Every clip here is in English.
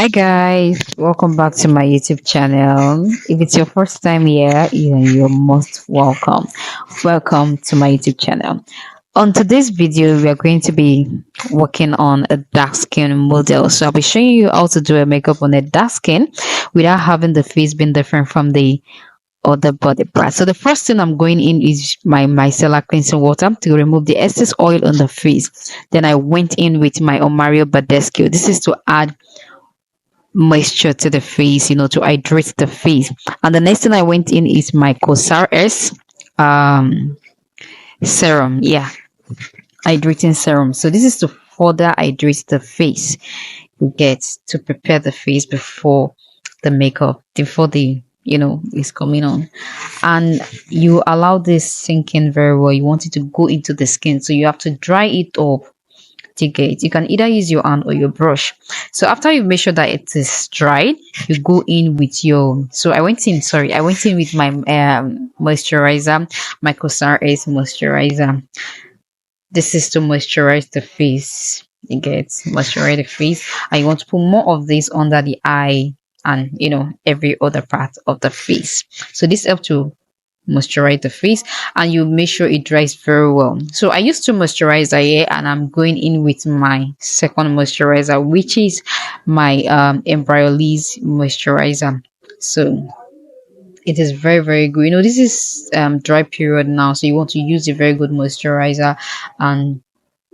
Hi guys, welcome back to my YouTube channel. If it's your first time here, you're most welcome. Welcome to my YouTube channel. On today's video, we are going to be working on a dark skin model. So I'll be showing you how to do a makeup on a dark skin without having the face being different from the other body part. So the first thing I'm going in is my micellar cleansing water to remove the excess oil on the face. Then I went in with my Omario Badescu. This is to add moisture to the face, to hydrate the face. And the next thing I went in is my COSRX serum. Yeah, hydrating serum. So this is to further hydrate the face. You get to prepare the face before the makeup, before the is coming on, and you allow this sink in very well. You want it to go into the skin, so you have to dry it up. You can either use your hand or your brush. So after you make sure that it is dried, you go in with your I went in with my moisturizer, my COSRX moisturizer. This is to moisturize the face. You get moisturize the face, and you want to put more of this under the eye and every other part of the face. So this helps to moisturize the face, and you make sure it dries very well. So I used to moisturizer here, and I'm going in with my second moisturizer, which is my Embryolisse moisturizer. So it is very, very good. This is dry period now, so you want to use a very good moisturizer and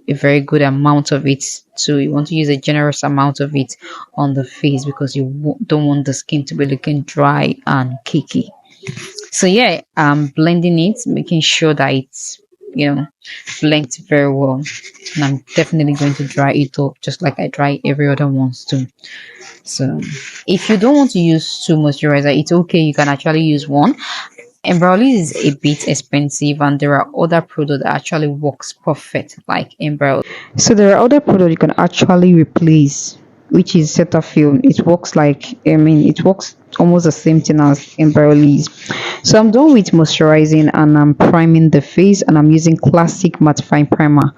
a very good amount of it. So you want to use a generous amount of it on the face, because you don't want the skin to be looking dry and cakey. So yeah, I'm blending it, making sure that it's blends very well. And I'm definitely going to dry it up just like I dry every other ones too. So if you don't want to use two moisturizer, it's okay. You can actually use one. Embryolisse is a bit expensive, and there are other products that actually works perfect like Embryolisse. So there are other products you can actually replace, which is Cetaphil. It works it works almost the same thing as Embryolisse. So I'm done with moisturizing, and I'm priming the face, and I'm using classic mattifying primer,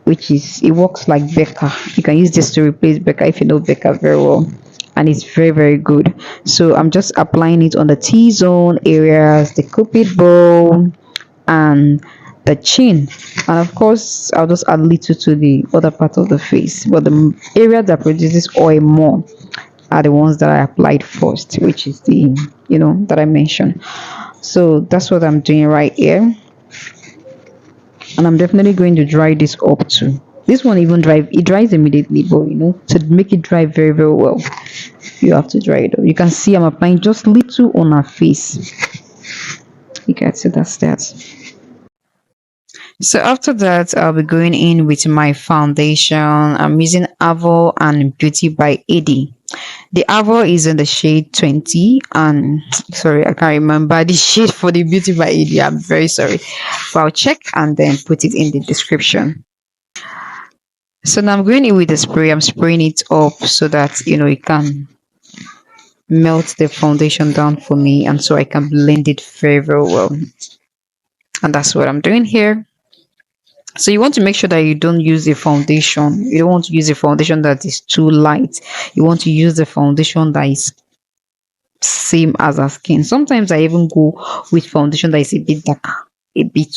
it works like Becca. You can use this to replace Becca if you know Becca very well, and it's very, very good. So I'm just applying it on the T-zone areas, the cupid bow, and the chin, and of course I'll just add little to the other part of the face, but the area that produces oil more are the ones that I applied first, which is the that I mentioned. So that's what I'm doing right here, and I'm definitely going to dry this up too. This one even dries immediately, but to make it dry very, very well, you have to dry it up. You can see I'm applying just little on her face. You can see that's that. So after that, I'll be going in with my foundation. I'm using Avour and Beauty by Eddie. The Avour is in the shade 20, and sorry, I can't remember the shade for the Beauty by Eddie. I'm very sorry, but I'll check and then put it in the description. So now I'm going in with the spray. I'm spraying it up so that it can melt the foundation down for me, and so I can blend it very, very well. And that's what I'm doing here. So you want to make sure that you don't use a foundation. You don't want to use a foundation that is too light. You want to use the foundation that is same as our skin. Sometimes I even go with foundation that is a bit darker, a bit.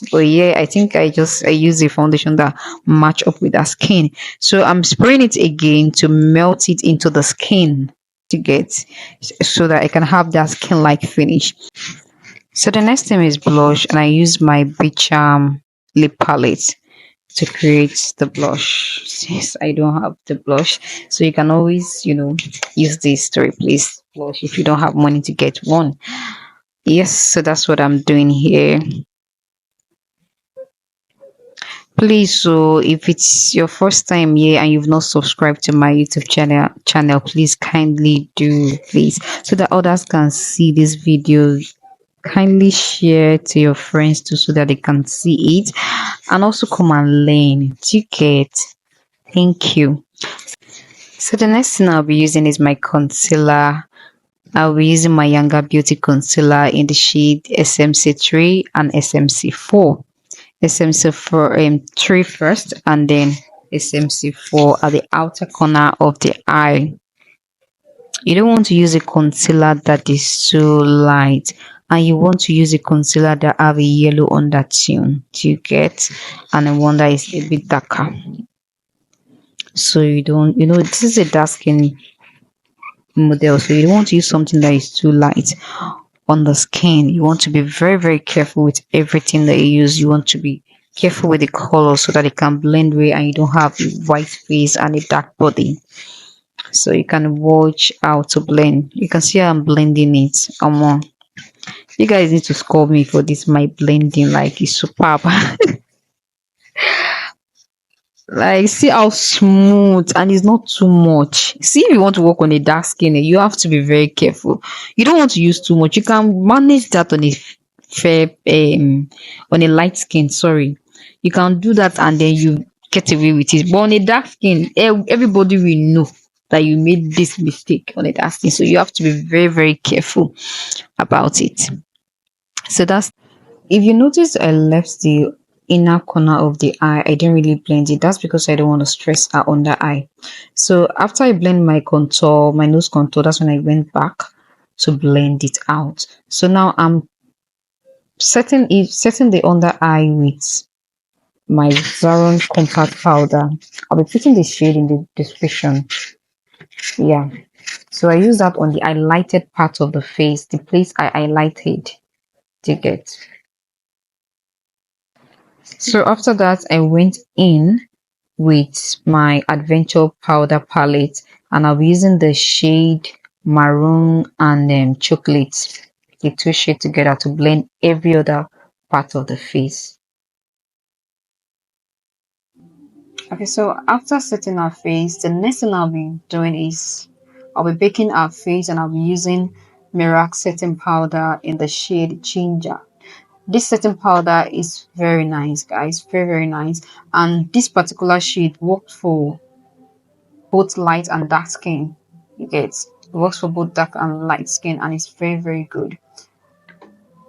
But yeah, I think I use a foundation that match up with our skin. So I'm spraying it again to melt it into the skin so that I can have that skin-like finish. So the next thing is blush, and I use my Becharm lip palette to create the blush. Since I don't have the blush, so you can always use this to replace blush if you don't have money to get one. Yes, so that's what I'm doing here. Please, so if it's your first time here and you've not subscribed to my YouTube channel, please kindly do, please, so that others can see this video. Kindly share to your friends too, so that they can see it and also come and learn. Thank you. So the next thing I'll be using is my concealer. I'll be using my Yanga Beauty concealer in the shade SMC3 and SMC4. SMC4 3 first, and then SMC4 at the outer corner of the eye. You don't want to use a concealer that is too light, and you want to use a concealer that have a yellow undertone. Do you get? And a one that is a bit darker. So you don't, this is a dark skin model, so you don't want to use something that is too light on the skin. You want to be very, very careful with everything that you use. You want to be careful with the color so that it can blend well and you don't have a white face and a dark body. So you can watch how to blend. You can see how I'm blending it. You guys need to score me for this. My blending like is superb. Like, see how smooth, and it's not too much. See, if you want to work on a dark skin, you have to be very careful. You don't want to use too much. You can manage that on a fair, on a light skin. Sorry, you can do that, and then you get away with it. But on a dark skin, everybody will know that you made this mistake on a dark skin. So you have to be very, very careful about it. So that's, if you notice, I left the inner corner of the eye. I didn't really blend it. That's because I don't want to stress our under eye. So after I blend my contour, my nose contour, that's when I went back to blend it out. So now I'm setting the under eye with my Zaron compact powder. I'll be putting the shade in the description. Yeah. So I use that on the highlighted part of the face, the place I highlighted. To get. So after that, I went in with my Adventure Powder palette, and I'll be using the shade Maroon and Chocolate, the two shades together to blend every other part of the face. Okay, so after setting our face, the next thing I'll be doing is I'll be baking our face, and I'll be using Merack setting powder in the shade Ginger. This setting powder is very nice, guys, very, very nice. And this particular shade works for both light and dark skin. You get, it works for both dark and light skin, and it's very, very good.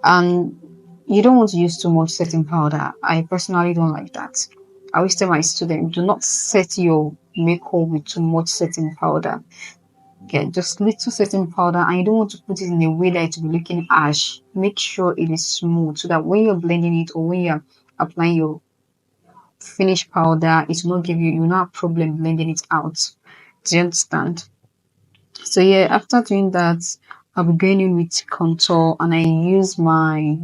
And you don't want to use too much setting powder. I personally don't like that. I always tell my students, do not set your makeup with too much setting powder. Get just little setting powder, and you don't want to put it in a way that it will be looking harsh. Make sure it is smooth so that when you're blending it or when you're applying your finished powder, it will not give you not have problem blending it out. Do you understand? So yeah, after doing that, I'll be going in with contour, and I use my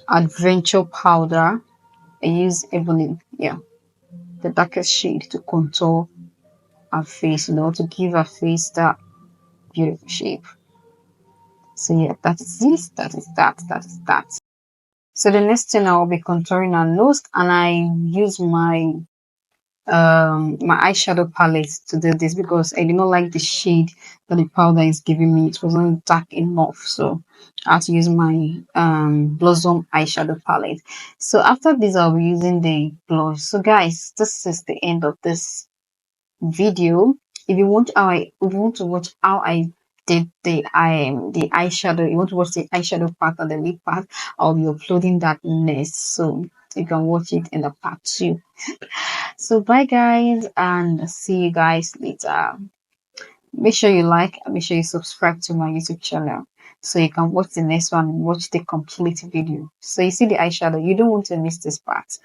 Adventure powder. I use Ebony, yeah, the darkest shade to contour our face, to give our face that beautiful shape. So yeah, that is this, that is that, that is that. So the next thing I will be contouring our nose, and I use my eyeshadow palette to do this because I did not like the shade that the powder is giving me. It wasn't dark enough, so I had to use my Blossom eyeshadow palette. So after this, I'll be using the blush. So guys, this is the end of this video. If you want to watch how I did the eyeshadow, you want to watch the eyeshadow part and the lip part, I'll be uploading that next, so you can watch it in the part 2. So bye guys, and see you guys later. Make sure you like and make sure you subscribe to my YouTube channel so you can watch the next one and watch the complete video. So you see the eyeshadow, you don't want to miss this part.